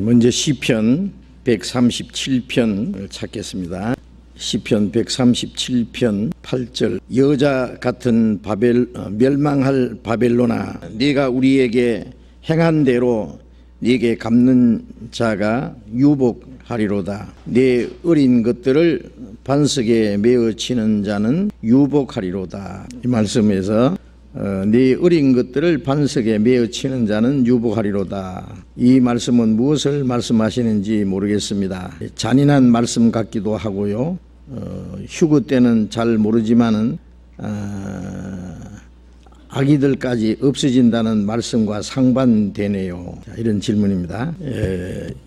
먼저 시편 137편을 찾겠습니다. 시편 137편 8절 여자 같은 멸망할 바벨론아, 네가 우리에게 행한 대로 네게 갚는 자가 유복하리로다. 네 어린 것들을 반석에 메어 치는 자는 유복하리로다. 이 말씀에서 네 어린 것들을 반석에 메어 치는 자는 유복하리로다. 이 말씀은 무엇을 말씀하시는지 모르겠습니다. 잔인한 말씀 같기도 하고요, 휴거 때는 잘 모르지만은 아기들까지 없어진다는 말씀과 상반되네요. 이런 질문입니다.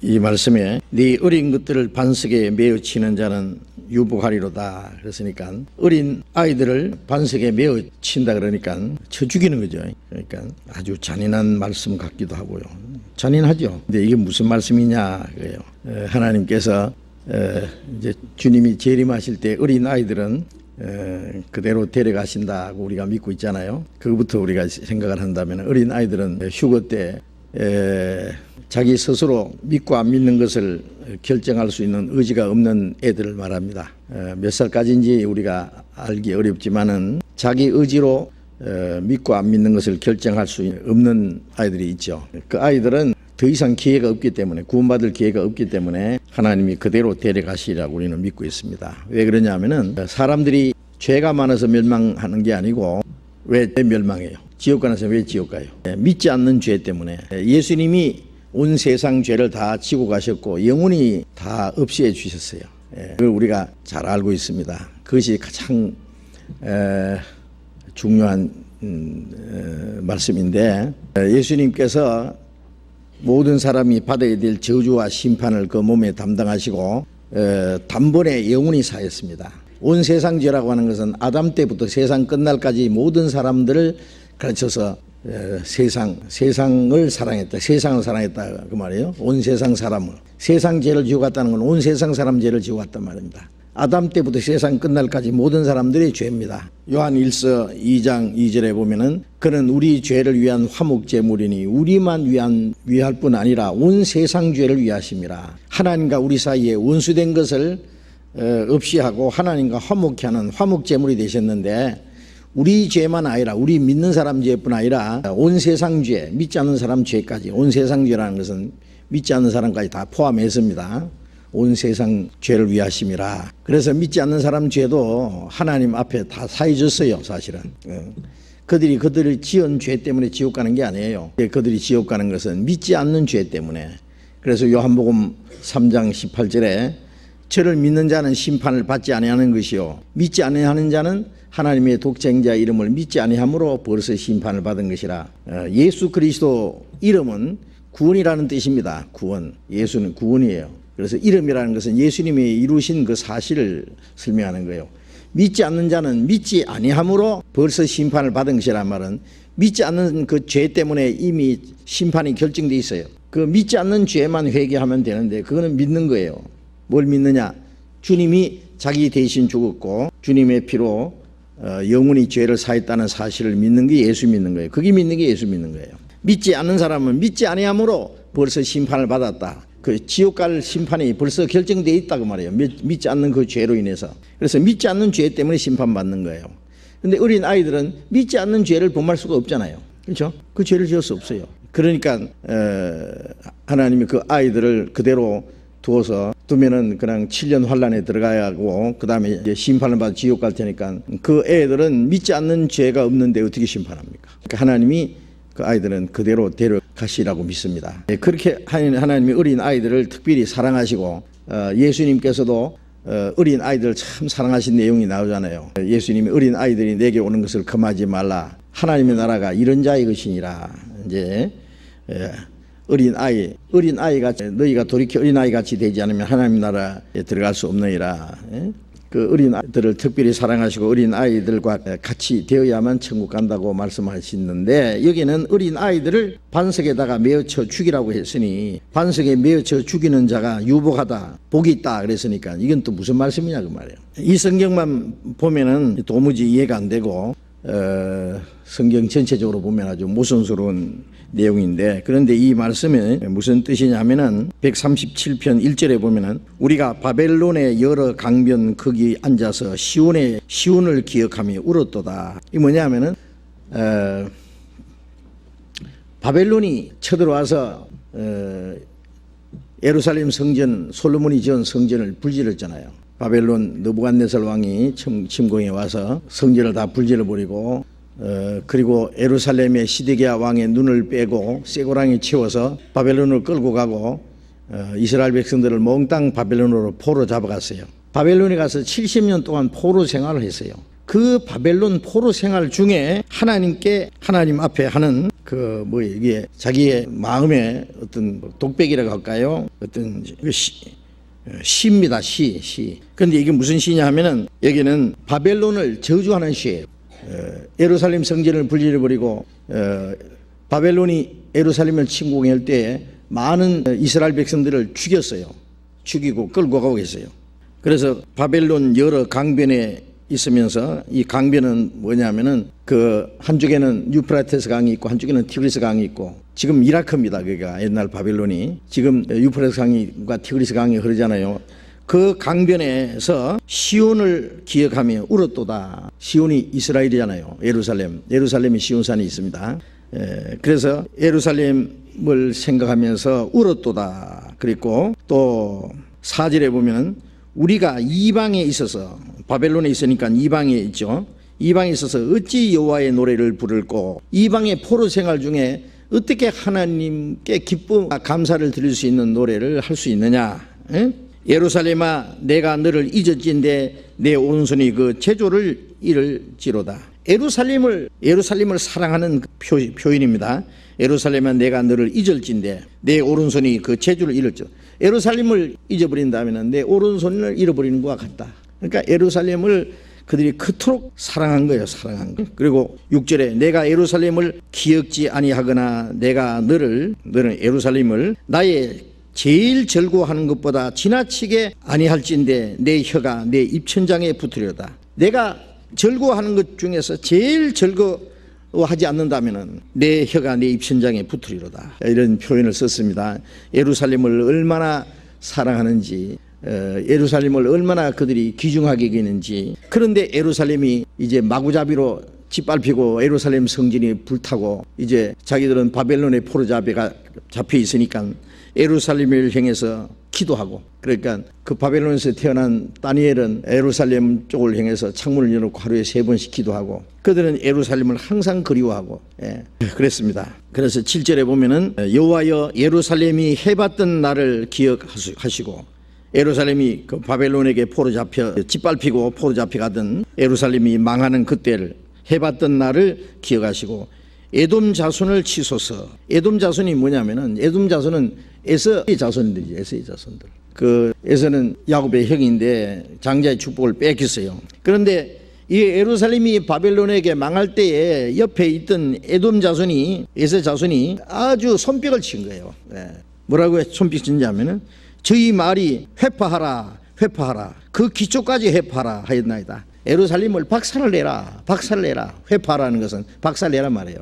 이 말씀에 네 어린 것들을 반석에 메어 치는 자는 유복하리로다. 그랬으니까 어린 아이들을 반석에 메어 친다 그러니까 쳐 죽이는 거죠. 그러니까 아주 잔인한 말씀 같기도 하고요. 잔인하죠. 근데 이게 무슨 말씀이냐 그래요. 하나님께서 이제 주님이 재림하실 때 어린 아이들은 그대로 데려가신다고 우리가 믿고 있잖아요. 그것부터 우리가 생각을 한다면 어린 아이들은 휴거 때 자기 스스로 믿고 안 믿는 것을 결정할 수 있는 의지가 없는 애들을 말합니다. 몇 살까지인지 우리가 알기 어렵지만은 자기 의지로 믿고 안 믿는 것을 결정할 수 없는 아이들이 있죠. 그 아이들은 더 이상 기회가 없기 때문에, 구원받을 기회가 없기 때문에 하나님이 그대로 데려가시리라고 우리는 믿고 있습니다. 왜 그러냐면은 사람들이 죄가 많아서 멸망하는 게 아니고, 왜 멸망해요? 지옥 가는 사람 왜 지옥 가요? 믿지 않는 죄 때문에. 예수님이 온 세상 죄를 다 지고 가셨고 영원히 다 없애해 주셨어요. 그걸 우리가 잘 알고 있습니다. 그것이 가장 중요한 말씀인데, 예수님께서 모든 사람이 받아야 될 저주와 심판을 그 몸에 담당하시고 단번에 영원히 사했습니다. 온 세상 죄라고 하는 것은 아담 때부터 세상 끝날까지 모든 사람들을 가르쳐서 세상을 사랑했다, 세상을 사랑했다 그 말이에요. 온 세상 사람을, 세상 죄를 지고 갔다는 건 온 세상 사람 죄를 지고 갔단 말입니다. 아담 때부터 세상 끝날까지 모든 사람들이 죄입니다. 요한 1서 2장 2절에 보면은 그는 우리 죄를 위한 화목제물이니 우리만 위할 뿐 아니라 온 세상 죄를 위하심이라. 하나님과 우리 사이에 원수된 것을 없이 하고 하나님과 화목케 하는 화목제물이 되셨는데, 우리 죄만 아니라 우리 믿는 사람 죄뿐 아니라 온 세상 죄, 믿지 않는 사람 죄까지, 온 세상 죄라는 것은 믿지 않는 사람까지 다 포함했습니다. 온 세상 죄를 위하심이라. 그래서 믿지 않는 사람 죄도 하나님 앞에 다 사해졌어요. 사실은 그들이 지은 죄 때문에 지옥 가는 게 아니에요. 그들이 지옥 가는 것은 믿지 않는 죄 때문에. 그래서 요한복음 3장 18절에 저를 믿는 자는 심판을 받지 아니하는 것이요 믿지 아니하는 자는 하나님의 독생자 이름을 믿지 아니함으로 벌써 심판을 받은 것이라. 예수 그리스도 이름은 구원이라는 뜻입니다. 구원. 예수는 구원이에요. 그래서 이름이라는 것은 예수님이 이루신 그 사실을 설명하는 거예요. 믿지 않는 자는 믿지 아니함으로 벌써 심판을 받은 것이란 말은 믿지 않는 그 죄 때문에 이미 심판이 결정돼 있어요. 그 믿지 않는 죄만 회개하면 되는데 그거는 믿는 거예요. 뭘 믿느냐? 주님이 자기 대신 죽었고 주님의 피로 영원히 죄를 사했다는 사실을 믿는 게 예수 믿는 거예요. 그게 믿는 게 예수 믿는 거예요. 믿지 않는 사람은 믿지 아니함으로 벌써 심판을 받았다. 그 지옥 갈 심판이 벌써 결정되어 있다고 말해요. 믿지 않는 그 죄로 인해서. 그래서 믿지 않는 죄 때문에 심판받는 거예요. 그런데 어린 아이들은 믿지 않는 죄를 범할 수가 없잖아요. 그렇죠? 그 죄를 지을 수 없어요. 그러니까 하나님이 그 아이들을 그대로 두면은 그냥 7년 환란에 들어가야 하고 그 다음에 이제 심판을 받아 지옥 갈 테니까 그 애들은 믿지 않는 죄가 없는데 어떻게 심판합니까? 그러니까 하나님이 그 아이들은 그대로 데려가시라고 믿습니다. 그렇게 하나님이 어린 아이들을 특별히 사랑하시고 예수님께서도 어린 아이들을 참 사랑하신 내용이 나오잖아요. 예수님이 어린 아이들이 내게 오는 것을 금하지 말라. 하나님의 나라가 이런 자의 것이니라. 이제 어린 아이가 너희가 돌이켜 어린 아이 같이 되지 않으면 하나님 나라에 들어갈 수 없느니라. 그 어린 아이들을 특별히 사랑하시고 어린 아이들과 같이 되어야만 천국 간다고 말씀하시는데, 여기는 어린 아이들을 반석에다가 메어쳐 죽이라고 했으니 반석에 메어쳐 죽이는 자가 유복하다, 복이 있다 그랬으니까 이건 또 무슨 말씀이냐 그 말이에요. 이 성경만 보면은 도무지 이해가 안 되고 성경 전체적으로 보면 아주 모순스러운 내용인데, 그런데 이 말씀이 무슨 뜻이냐면은 137편 1절에 보면은 우리가 바벨론의 여러 강변 거기 앉아서 시온을 기억하며 울었도다. 이 뭐냐면은 바벨론이 쳐들어와서 예루살렘 성전, 솔로몬이 지은 성전을 불질렀잖아요. 바벨론 느부갓네살 왕이 침공해 와서 성전을 다 불질러버리고, 그리고 예루살렘의 시드기야 왕의 눈을 빼고 쇠고랑에 채워서 바벨론을 끌고 가고 이스라엘 백성들을 몽땅 바벨론으로 포로 잡아갔어요. 바벨론에 가서 70년 동안 포로 생활을 했어요. 그 바벨론 포로 생활 중에 하나님 앞에 하는 이게 자기의 마음의 어떤 독백이라고 할까요? 어떤 시입니다. 시. 그런데 이게 무슨 시냐 하면은 여기는 바벨론을 저주하는 시예요. 예루살렘 성전을 불질러버리고 바벨론이 예루살렘을 침공할 때에 많은 이스라엘 백성들을 죽이고 끌고 가고 있어요. 그래서 바벨론 여러 강변에 있으면서, 이 강변은 뭐냐면은 한쪽에는 유프라테스 강이 있고 한쪽에는 티그리스 강이 있고, 지금 이라크입니다. 그러니까 옛날 바벨론이 지금 유프라테스 강과 티그리스 강이 흐르잖아요. 그 강변에서 시온을 기억하며 울었도다. 시온이 이스라엘이잖아요. 예루살렘이 시온산이 있습니다. 그래서 예루살렘을 생각하면서 울었도다. 그리고 또 4절에 보면 우리가 이방에 있어서, 바벨론에 있으니까 이방에 있죠. 이방에 있어서 어찌 여호와의 노래를 부를꼬. 이방의 포로 생활 중에 어떻게 하나님께 기쁨 감사를 드릴 수 있는 노래를 할 수 있느냐. 예루살렘아 내가 너를 잊었지인데 내 오른손이 그 제조를 잃을지로다. 예루살렘을 사랑하는 표현입니다. 예루살렘아 내가 너를 잊을진데 내 오른손이 그 제주를 잃을지. 예루살렘을 잊어버린다면 내 오른손을 잃어버리는 것과 같다. 그러니까 예루살렘을 그들이 그토록 사랑한 거예요. 그리고 6절에 내가 예루살렘을 기억지 아니하거나 내가 너는 예루살렘을 나의 제일 즐거워하는 것보다 지나치게 아니할진데 내 혀가 내 입천장에 붙으려다. 내가 즐거워하는 것 중에서 제일 즐거워하지 않는다면 내 혀가 내 입천장에 붙으리로다. 이런 표현을 썼습니다. 예루살렘을 얼마나 사랑하는지, 예루살렘을 얼마나 그들이 귀중하게 여기는지. 그런데 예루살렘이 이제 마구잡이로 짓밟히고 예루살렘 성전이 불타고 이제 자기들은 바벨론의 포로 잡혀 있으니까 예루살렘을 향해서 기도하고, 그러니까 그 바벨론에서 태어난 다니엘은 예루살렘 쪽을 향해서 창문을 열어놓고 하루에 3번씩 기도하고, 그들은 예루살렘을 항상 그리워하고 그랬습니다. 그래서 7절에 보면은 여호와여 예루살렘이 해봤던 날을 기억하시고, 예루살렘이 그 바벨론에게 포로 잡혀 짓밟히고 포로 잡혀가던 예루살렘이 망하는 그때를 해봤던 날을 기억하시고, 에돔 자손을 치소서. 에돔 자손이 뭐냐면은, 에돔 자손은 에서의 자손들이죠. 에서의 자손들. 그 에서는 야곱의 형인데 장자의 축복을 뺏겼어요. 그런데 이 예루살렘이 바벨론에게 망할 때에 옆에 있던 에돔 자손이, 에서 자손이 아주 손뼉을 친 거예요. 뭐라고 손뼉 친냐면은 저희 말이 회파하라 그 기초까지 회파하라 하였나이다. 예루살렘을 박살내라. 회파하라는 것은 박살내란 말이에요.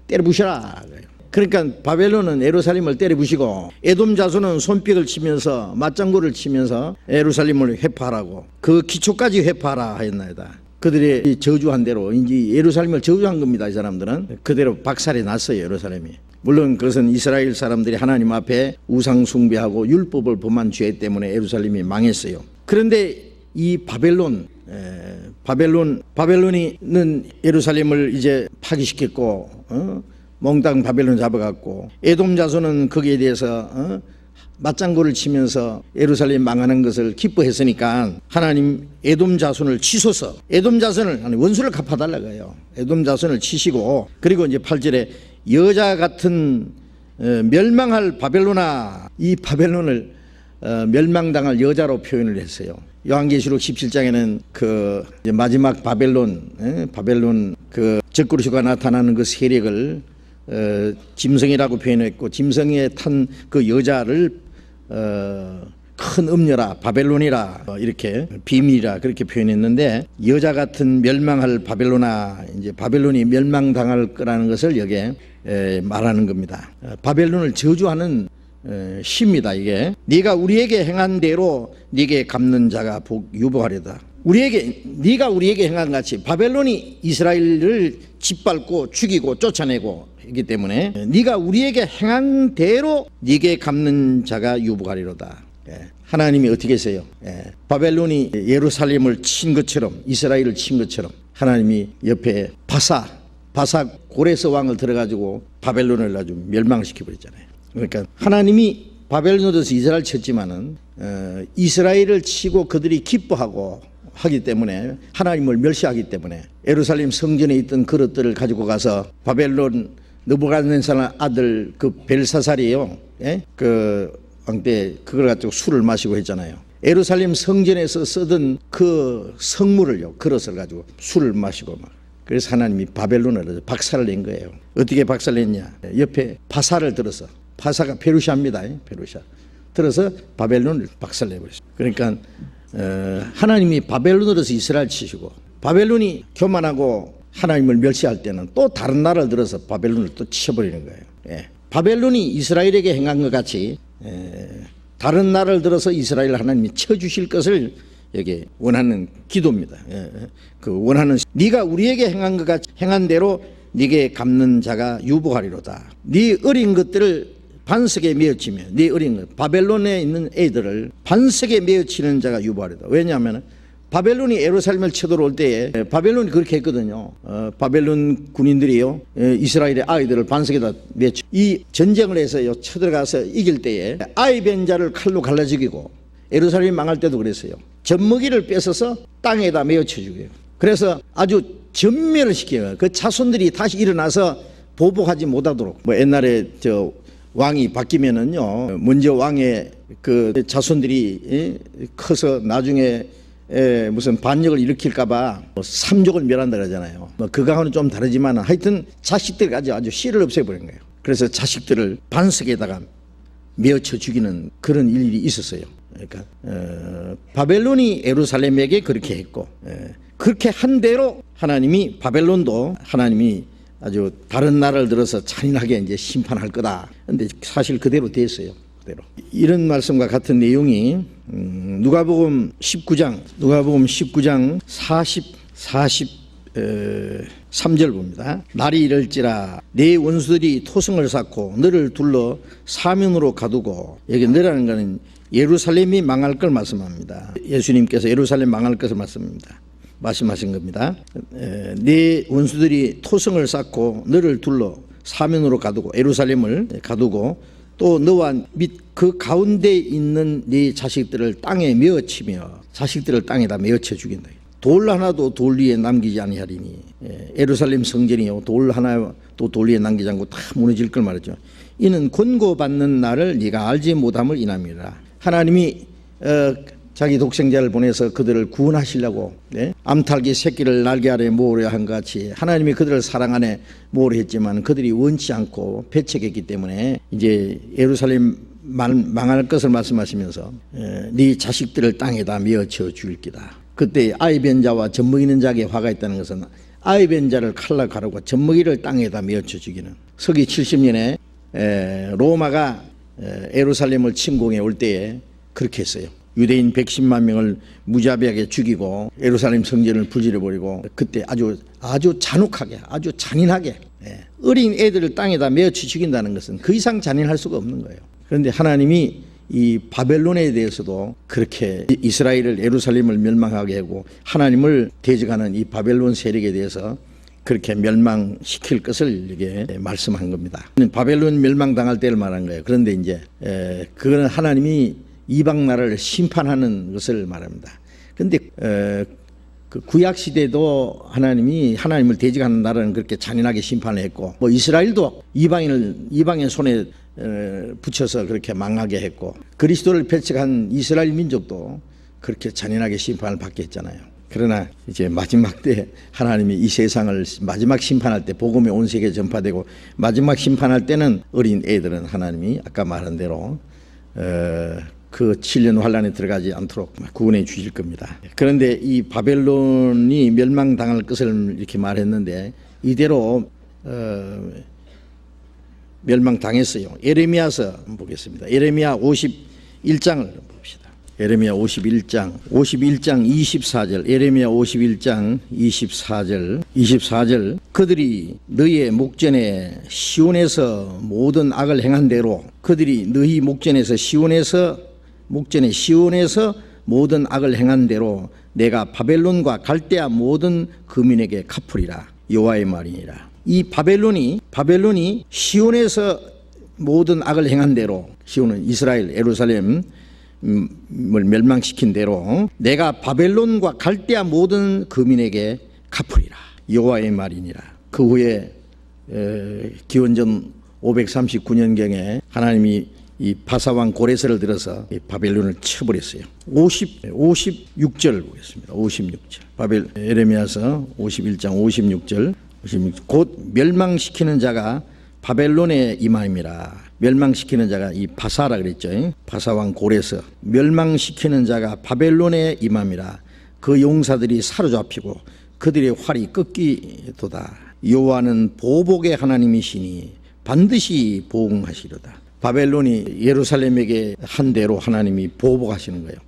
때려 부셔라. 그러니까 바벨론은 예루살렘을 때려 부시고 에돔 자손은 손뼉을 치면서 맞장구를 치면서 예루살렘을 회파하라고, 그 기초까지 회파하라 하였나이다. 그들이 저주한 대로 이제 예루살렘을 저주한 겁니다. 이 사람들은 그대로 박살이 났어요. 예루살렘이. 물론 그것은 이스라엘 사람들이 하나님 앞에 우상 숭배하고 율법을 범한 죄 때문에 예루살렘이 망했어요. 그런데 이 바벨론이는 예루살렘을 이제 파괴시켰고, 몽땅 바벨론 잡아갔고, 에돔 자손은 거기에 대해서 맞장구를 치면서 예루살렘 망하는 것을 기뻐했으니까 하나님 에돔 자손을 치소서. 에돔 자손을, 원수를 갚아달라고 해요. 에돔 자손을 치시고, 그리고 이제 8절에 여자 같은 멸망할 바벨론아, 이 바벨론을 멸망당할 여자로 표현을 했어요. 요한계시록 17장에는 그 마지막 바벨론 그 적그리스도가 나타나는 그 세력을 짐승이라고 표현했고, 짐승에 탄 그 여자를 큰 음녀라, 바벨론이라, 이렇게 비밀이라 그렇게 표현했는데, 여자 같은 멸망할 바벨론아, 이제 바벨론이 멸망당할 거라는 것을 여기에 말하는 겁니다. 바벨론을 저주하는 시입니다. 이게 네가 우리에게 행한 대로 네게 갚는 자가 유복하리다. 네가 우리에게 행한 같이 바벨론이 이스라엘을 짓밟고 죽이고 쫓아내고 했기 때문에 네가 우리에게 행한 대로 네게 갚는 자가 유복하리로다. 하나님이 어떻게 하세요? 바벨론이 예루살렘을 친 것처럼, 이스라엘을 친 것처럼 하나님이 옆에 바사 고레스 왕을 들어가지고 바벨론을 아주 멸망시켜 버렸잖아요. 그러니까 하나님이 바벨론에서 이스라엘 쳤지만은 이스라엘을 치고 그들이 기뻐하고 하기 때문에, 하나님을 멸시하기 때문에 예루살렘 성전에 있던 그릇들을 가지고 가서 바벨론 느부갓네살 아들 그 벨사살이에요. 그 왕 때 그걸 가지고 술을 마시고 했잖아요. 예루살렘 성전에서 쓰던 그 성물을요, 그릇을 가지고 술을 마시고 막. 그래서 하나님이 바벨론을 박살을 낸 거예요. 어떻게 박살냈냐? 옆에 바사를 들어서, 바사가 페르시아입니다. 페르시아 들어서 바벨론을 박살내버렸어요. 그러니까 하나님이 바벨론으로서 이스라엘 치시고, 바벨론이 교만하고 하나님을 멸시할 때는 또 다른 나라를 들어서 바벨론을 또 치워버리는 거예요. 바벨론이 이스라엘에게 행한 것 같이 다른 나라를 들어서 이스라엘 하나님이 쳐주실 것을 여기 원하는 기도입니다. 그 원하는, 네가 우리에게 행한 것 같이 행한 대로 네게 갚는 자가 유복하리로다. 네 어린 것들을 반석에 메어치며, 네 어린 것, 바벨론에 있는 애들을 반석에 메어치는 자가 유복하리로다. 왜냐하면 바벨론이 예루살렘을 쳐들어올 때에 바벨론이 그렇게 했거든요. 바벨론 군인들이요, 이스라엘의 아이들을 반석에다 메쳐, 이 전쟁을 해서요 쳐들어가서 이길 때에 아이 벤 자를 칼로 갈라 죽이고, 예루살렘이 망할 때도 그랬어요. 젖먹이를 뺏어서 땅에다 메어쳐 죽여요. 그래서 아주 전멸을 시켜요. 그 자손들이 다시 일어나서 보복하지 못하도록. 뭐 옛날에 저 왕이 바뀌면은요, 먼저 왕의 그 자손들이 커서 나중에 무슨 반역을 일으킬까봐 삼족을 멸한다 그러잖아요. 뭐 그거하고는 좀 다르지만 하여튼 자식들까지 아주 씨를 없애버린 거예요. 그래서 자식들을 반석에다가 메어쳐 죽이는 그런 일이 있었어요. 그러니까 바벨론이 예루살렘에게 그렇게 했고, 그렇게 한 대로 하나님이, 바벨론도 하나님이 아주 다른 나라를 들어서 잔인하게 이제 심판할 거다. 근데 사실 그대로 됐어요. 그대로. 이런 말씀과 같은 내용이 누가복음 19장 43절 봅니다. 날이 이럴지라 내 원수들이 토성을 쌓고 너를 둘러 사면으로 가두고, 여기 너라는 것은 예루살렘이 망할 걸 말씀합니다. 예수님께서 예루살렘 망할 것을 말씀하신 겁니다. 네 원수들이 토성을 쌓고 너를 둘러 사면으로 가두고, 예루살렘을 가두고, 또 너와 및 그 가운데 있는 네 자식들을 땅에 메어치며, 자식들을 땅에다 메어쳐 죽인다. 돌 하나도 돌 위에 남기지 아니하리니. 예루살렘 성전이요, 돌 하나도 돌 위에 남기지 않고 다 무너질 걸 말이죠. 이는 권고받는 나를 네가 알지 못함을 인함이라. 하나님이 자기 독생자를 보내서 그들을 구원하시려고 암탉이 새끼를 날개 아래 모으려 한 것 같이 하나님이 그들을 사랑 안에 모으려 했지만 그들이 원치 않고 배척했기 때문에 이제 예루살렘 망할 것을 말씀하시면서 네 자식들을 땅에다 메어쳐 죽일 기다. 그때 아이 벤자와 젖먹이는 자에게 화가 있다는 것은 아이 벤자를 칼로 가르고 젖먹이를 땅에다 메어쳐 죽이는, 서기 70년에 로마가 예루살렘을 침공해 올 때에 그렇게 했어요. 유대인 110만 명을 무자비하게 죽이고 예루살렘 성전을 불질러버리고, 그때 아주 잔혹하게, 아주 잔인하게 어린 애들을 땅에다 메어쳐 죽인다는 것은 그 이상 잔인할 수가 없는 거예요. 그런데 하나님이 이 바벨론에 대해서도 그렇게 이스라엘을, 예루살렘을 멸망하게 하고 하나님을 대적하는 이 바벨론 세력에 대해서 그렇게 멸망시킬 것을 이게 말씀한 겁니다. 바벨론 멸망당할 때를 말한 거예요. 그런데 이제 그거는 하나님이 이방 나라를 심판하는 것을 말합니다. 그런데 그 구약 시대도 하나님을 대적하는 나라는 그렇게 잔인하게 심판을 했고, 뭐 이스라엘도 이방인 손에 붙여서 그렇게 망하게 했고, 그리스도를 배척한 이스라엘 민족도 그렇게 잔인하게 심판을 받게 했잖아요. 그러나 이제 마지막 때 하나님이 이 세상을 마지막 심판할 때 복음이 온 세계에 전파되고, 마지막 심판할 때는 어린 애들은 하나님이 아까 말한 대로 그 7년 환란에 들어가지 않도록 구원해 주실 겁니다. 그런데 이 바벨론이 멸망당할 것을 이렇게 말했는데 이대로 멸망당했어요. 예레미야서 한번 보겠습니다. 예레미야 51장을 봅시다. 예레미야 51장 24절. 예레미야 51장 24절 그들이 너희의 목전에 시온에서 모든 악을 행한 대로 그들이 너희 목전에 시온에서 모든 악을 행한 대로 내가 바벨론과 갈대아 모든 거민에게 갚으리라. 여호와의 말이니라. 이 바벨론이 시온에서 모든 악을 행한 대로, 시온은 이스라엘 예루살렘을 멸망시킨 대로 내가 바벨론과 갈대아 모든 거민에게 갚으리라. 여호와의 말이니라. 그 후에 기원전 539년경에 하나님이 이 바사왕 고레스를 들어서 이 바벨론을 쳐버렸어요. 56절 보겠습니다. 56절. 예레미야서 51장 56절. 곧 멸망시키는 자가 바벨론의 이마임이라. 멸망시키는 자가 이 바사라 그랬죠. 바사왕 고레스. 멸망시키는 자가 바벨론의 이마임이라. 그 용사들이 사로잡히고 그들의 활이 꺾이도다. 여호와는 보복의 하나님이시니 반드시 보응하시리로다. 바벨론이 예루살렘에게 한 대로 하나님이 보복하시는 거예요.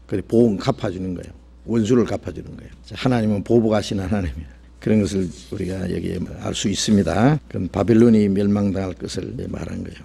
그래 보응 갚아주는 거예요. 원수를 갚아주는 거예요. 하나님은 보복하시는 하나님이에요. 그런 것을 우리가 여기에 알 수 있습니다. 그럼 바벨론이 멸망당할 것을 말한 거예요.